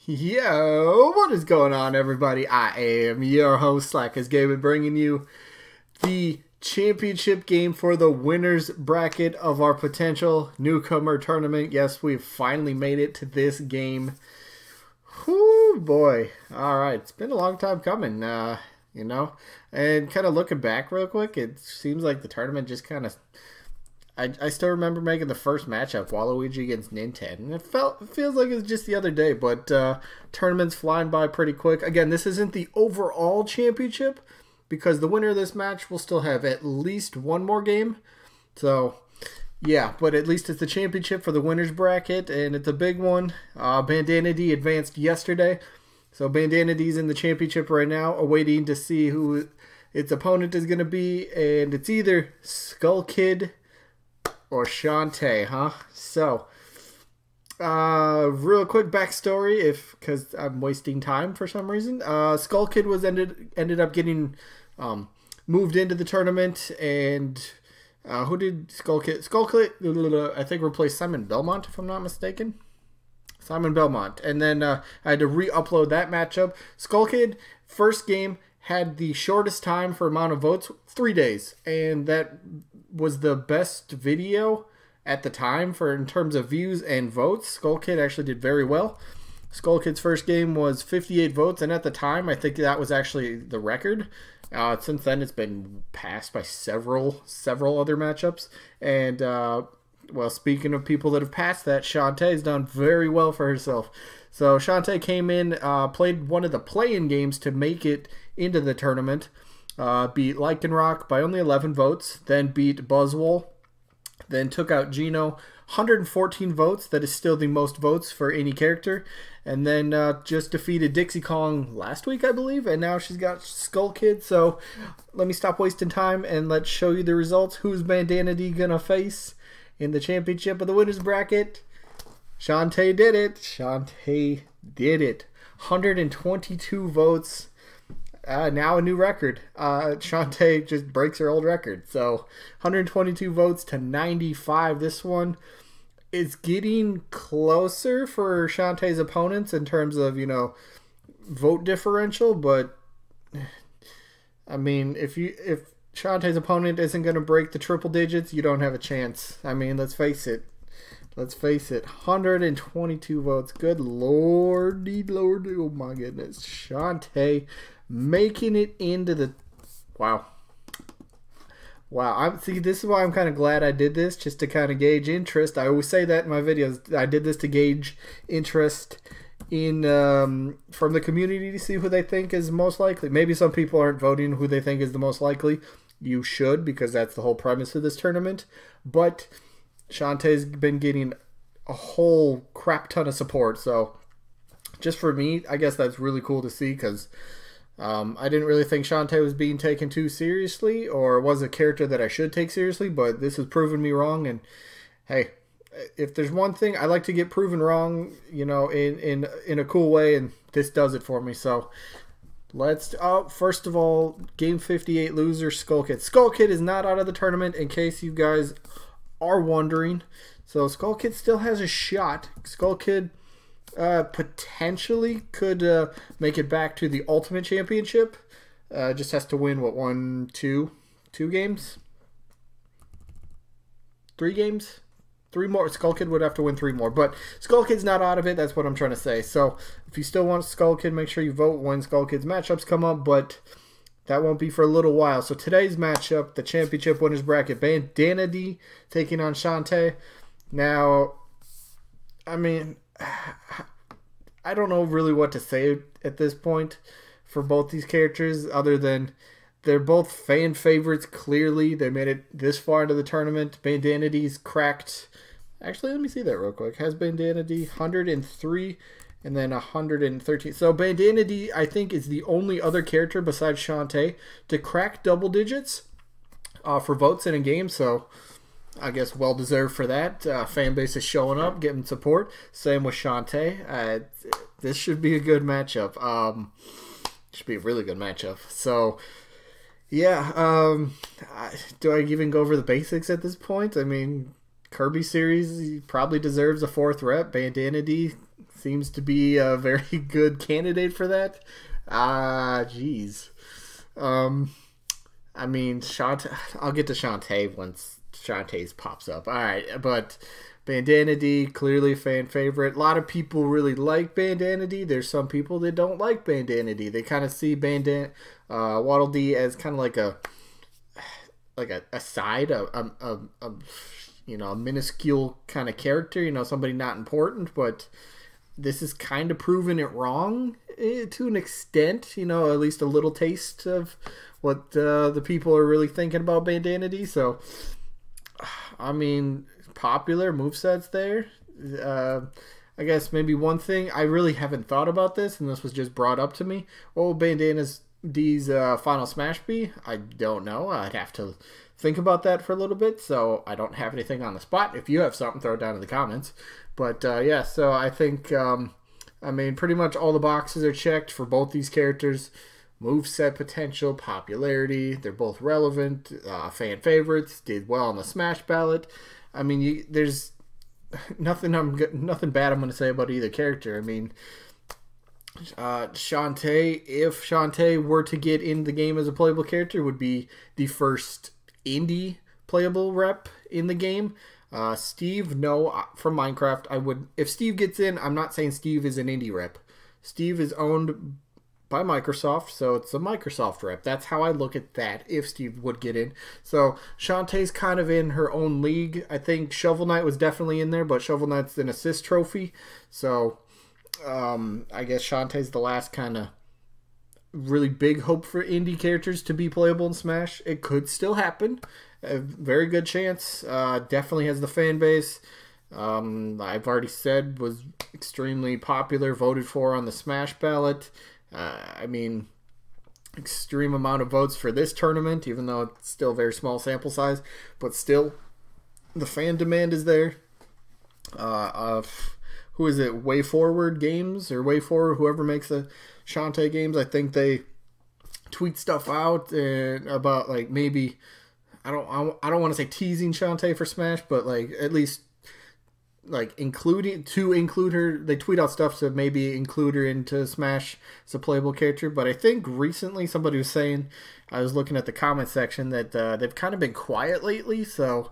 Yo, what is going on, everybody? I am your host, Slackerz Gaming, bringing you the championship game for the winners bracket of our potential newcomer tournament. Yes, we've finally made it to this game. Whoo, boy. All right, it's been a long time coming, and kind of looking back real quick, it seems like the tournament just kind of... I still remember making the first matchup, Waluigi against Nintendo, and it feels like it was just the other day, but tournament's flying by pretty quick. Again, this isn't the overall championship, because the winner of this match will still have at least one more game. So, yeah, but at least it's the championship for the winners bracket, and it's a big one. Bandana Dee advanced yesterday, so Bandana Dee's in the championship right now, awaiting to see who its opponent is going to be, and it's either Skull Kid or Shantae, huh? So, real quick backstory, because I'm wasting time for some reason. Skull Kid was ended up getting moved into the tournament, and who did Skull Kid? Skull Kid, I think, replaced Simon Belmont, if I'm not mistaken. Simon Belmont, and then I had to re-upload that matchup. Skull Kid, first game, had the shortest time for amount of votes, 3 days, and that was the best video at the time in terms of views and votes. Skull Kid actually did very well. Skull Kid's first game was 58 votes, and at the time, I think that was actually the record. Since then, it's been passed by several other matchups, and well, speaking of people that have passed that, Shantae's done very well for herself. So Shantae came in, played one of the play-in games to make it into the tournament, beat Lycanroc by only 11 votes, then beat Buzzwole, then took out Geno, 114 votes. That is still the most votes for any character. And then just defeated Dixie Kong last week, I believe, and now she's got Skull Kid. So let me stop wasting time and let's show you the results. Who's Bandana Dee gonna face in the championship of the winners bracket? Shantae did it. Shantae did it. 122 votes. Now a new record. Shantae just breaks her old record. So 122 votes to 95. This one is getting closer for Shantae's opponents in terms of, vote differential. But I mean, if Shantae's opponent isn't going to break the triple digits, you don't have a chance. I mean, let's face it. 122 votes. Good lordy, lordy. Oh my goodness. Shantae making it into the... Wow. See, this is why I'm kind of glad I did this, just to kind of gauge interest. I always say that in my videos. I did this to gauge interest in from the community to see who they think is most likely. Maybe some people aren't voting who they think is the most likely. You should, because that's the whole premise of this tournament. But Shantae's been getting a whole crap ton of support, so just for me, I guess that's really cool to see, because I didn't really think Shantae was being taken too seriously, or was a character that I should take seriously, but this has proven me wrong. And hey, if there's one thing I like to get proven wrong, in a cool way, and this does it for me. So let's first of all, game 58 loser, Skull Kid. Skull Kid is not out of the tournament, in case you guys are wondering. So Skull Kid still has a shot. Skull Kid potentially could make it back to the Ultimate Championship. Just has to win, two games? 3 games? 3 more. Skull Kid would have to win 3 more. But Skull Kid's not out of it. That's what I'm trying to say. So if you still want Skull Kid, make sure you vote when Skull Kid's matchups come up. But that won't be for a little while. So today's matchup, the championship winners bracket, Bandana Dee taking on Shantae. Now, I mean, I don't know really what to say at this point for both these characters, other than they're both fan favorites, clearly. They made it this far into the tournament. Bandana Dee's cracked. Actually, let me see that real quick. Has Bandana Dee 103 and then 113. So Bandana Dee, I think, is the only other character besides Shantae to crack double digits for votes in a game. So I guess well deserved for that. Fan base is showing up, getting support. Same with Shantae. This should be a good matchup. Should be a really good matchup. So yeah, do I even go over the basics at this point? I mean, Kirby series, he probably deserves a 4th rep. Bandana Dee, seems to be a very good candidate for that. Geez. I mean, Shantae, I'll get to Shantae once Shantae's pops up. All right, but Bandana Dee, clearly a fan favorite. A lot of people really like Bandana Dee. There's some people that don't like Bandana Dee. They kind of see Waddle Dee as kind of like a side, you know, a minuscule kind of character. You know, somebody not important, but this is kind of proving it wrong to an extent. You know, at least a little taste of what the people are really thinking about Bandana Dee. So, I mean, popular moveset's there. I guess maybe one thing, I really haven't thought about this, and this was just brought up to me. What will Bandana Dee's final smash be? I don't know. I'd have to think about that for a little bit, so I don't have anything on the spot. If you have something, throw it down in the comments. But yeah, so I think, I mean, pretty much all the boxes are checked for both these characters. Moveset potential, popularity, they're both relevant, fan favorites, did well on the Smash ballot. I mean, there's nothing bad I'm going to say about either character. I mean, Shantae, if Shantae were to get in the game as a playable character, would be the first indie playable rep in the game. Steve, no, from Minecraft, I would, if Steve gets in, I'm not saying Steve is an indie rep. Steve is owned by Microsoft, so it's a Microsoft rep. That's how I look at that, if Steve would get in. So Shantae's kind of in her own league. I think Shovel Knight was definitely in there, but Shovel Knight's an assist trophy. So I guess Shantae's the last kind of really big hope for indie characters to be playable in Smash. It could still happen. A very good chance. Definitely has the fan base. I've already said was extremely popular, voted for on the Smash ballot. I mean, extreme amount of votes for this tournament, even though it's still a very small sample size, but still, the fan demand is there. Who is it? Way Forward Games or Way Forward, whoever makes the Shantae games, I think they tweet stuff out about like maybe I don't want to say teasing Shantae for Smash, but like at least like include her. They tweet out stuff to maybe include her into Smash as a playable character. But I think recently somebody was saying, I was looking at the comment section, that they've kind of been quiet lately. So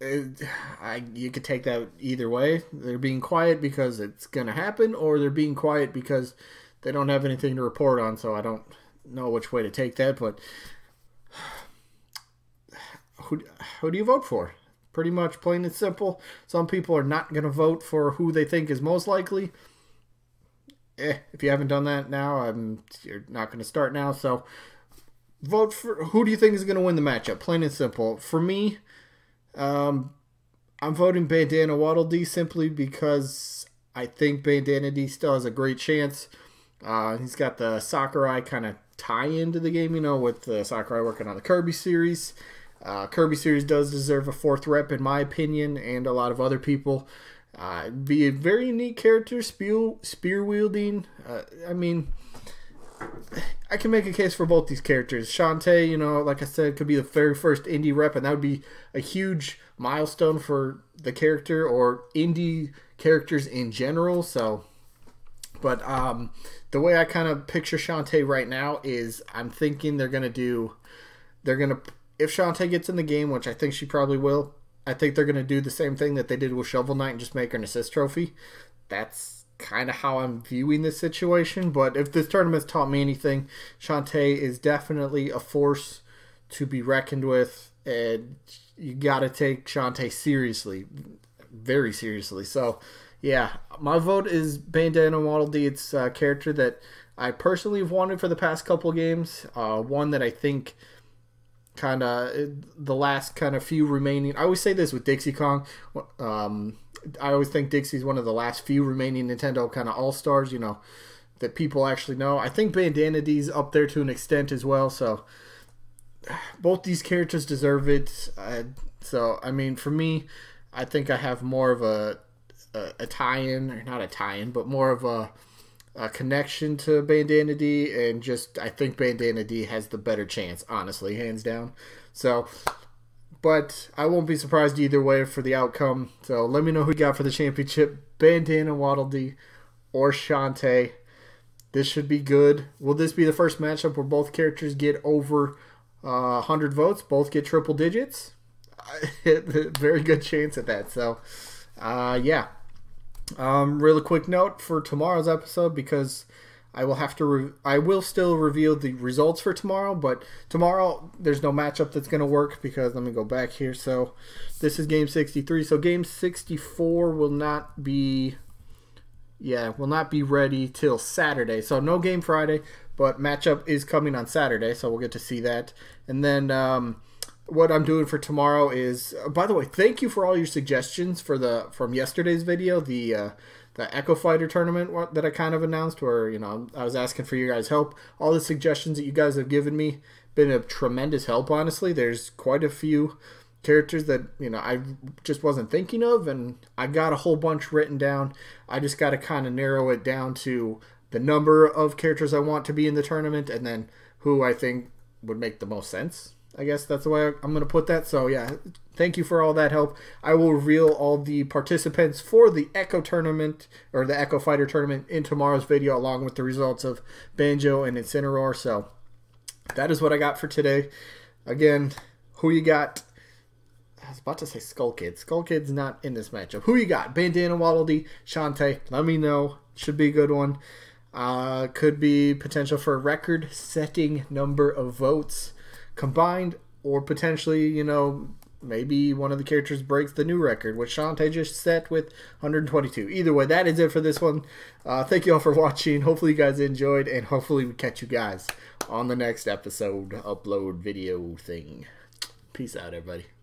you could take that either way. They're being quiet because it's going to happen, or they're being quiet because they don't have anything to report on. So I don't know which way to take that. But who do you vote for? Pretty much plain and simple. Some people are not going to vote for who they think is most likely. If you haven't done that now, you're not going to start now. So vote for who do you think is going to win the matchup. Plain and simple. For me, I'm voting Bandana Waddle Dee simply because I think Bandana Dee still has a great chance. He's got the Sakurai kind of tie into the game, you know, with Sakurai working on the Kirby series. Kirby series does deserve a fourth rep, in my opinion, and a lot of other people. Be a very unique character, spear wielding. I mean, I can make a case for both these characters. Shantae, you know, like I said, could be the very first indie rep, and that would be a huge milestone for the character or indie characters in general. So, but the way I kind of picture Shantae right now is, I'm thinking if Shantae gets in the game, which I think she probably will, I think they're going to do the same thing that they did with Shovel Knight and just make her an assist trophy. That's kind of how I'm viewing this situation. But if this tournament's taught me anything, Shantae is definitely a force to be reckoned with. And you got to take Shantae seriously. Very seriously. So, yeah, my vote is Bandana Waddle Dee. It's a character that I personally have wanted for the past couple games. One that I think kind of the last kind of few remaining. I always say this with Dixie Kong. I always think Dixie's one of the last few remaining Nintendo kind of all-stars, you know, that people actually know. I think Bandana Dee's up there to an extent as well. So both these characters deserve it. So I mean, for me, I think I have more of a tie-in, or not a tie-in, but more of a connection to Bandana Dee, and just I think Bandana Dee has the better chance, honestly, hands down. So, but I won't be surprised either way for the outcome. So let me know who you got for the championship, Bandana Waddle Dee or Shantae. This should be good. Will this be the first matchup where both characters get over 100 votes? Both get triple digits? Very good chance at that. So, yeah. Really quick note for tomorrow's episode, because I will still reveal the results for tomorrow, but tomorrow there's no matchup that's going to work, because let me go back here. So this is game 63. So game 64 will not be ready till Saturday. So no game Friday, but matchup is coming on Saturday, so we'll get to see that. And then what I'm doing for tomorrow is, by the way, thank you for all your suggestions from yesterday's video, the Echo Fighter tournament that I kind of announced, where, you know, I was asking for your guys' help. All the suggestions that you guys have given me been a tremendous help, honestly. There's quite a few characters that, you know, I just wasn't thinking of, and I got a whole bunch written down. I just got to kind of narrow it down to the number of characters I want to be in the tournament, and then who I think would make the most sense. I guess that's the way I'm going to put that. So, yeah, thank you for all that help. I will reveal all the participants for the Echo tournament, or the Echo Fighter tournament, in tomorrow's video, along with the results of Banjo and Incineroar. So, that is what I got for today. Again, who you got? I was about to say Skull Kid. Skull Kid's not in this matchup. Who you got? Bandana Dee, Shantae. Let me know. Should be a good one. Could be potential for a record-setting number of votes combined, or potentially, you know, maybe one of the characters breaks the new record, which Shantae just set with 122. Either way, that is it for this one. Thank you all for watching. Hopefully you guys enjoyed, and hopefully we catch you guys on the next episode upload video thing. Peace out, everybody.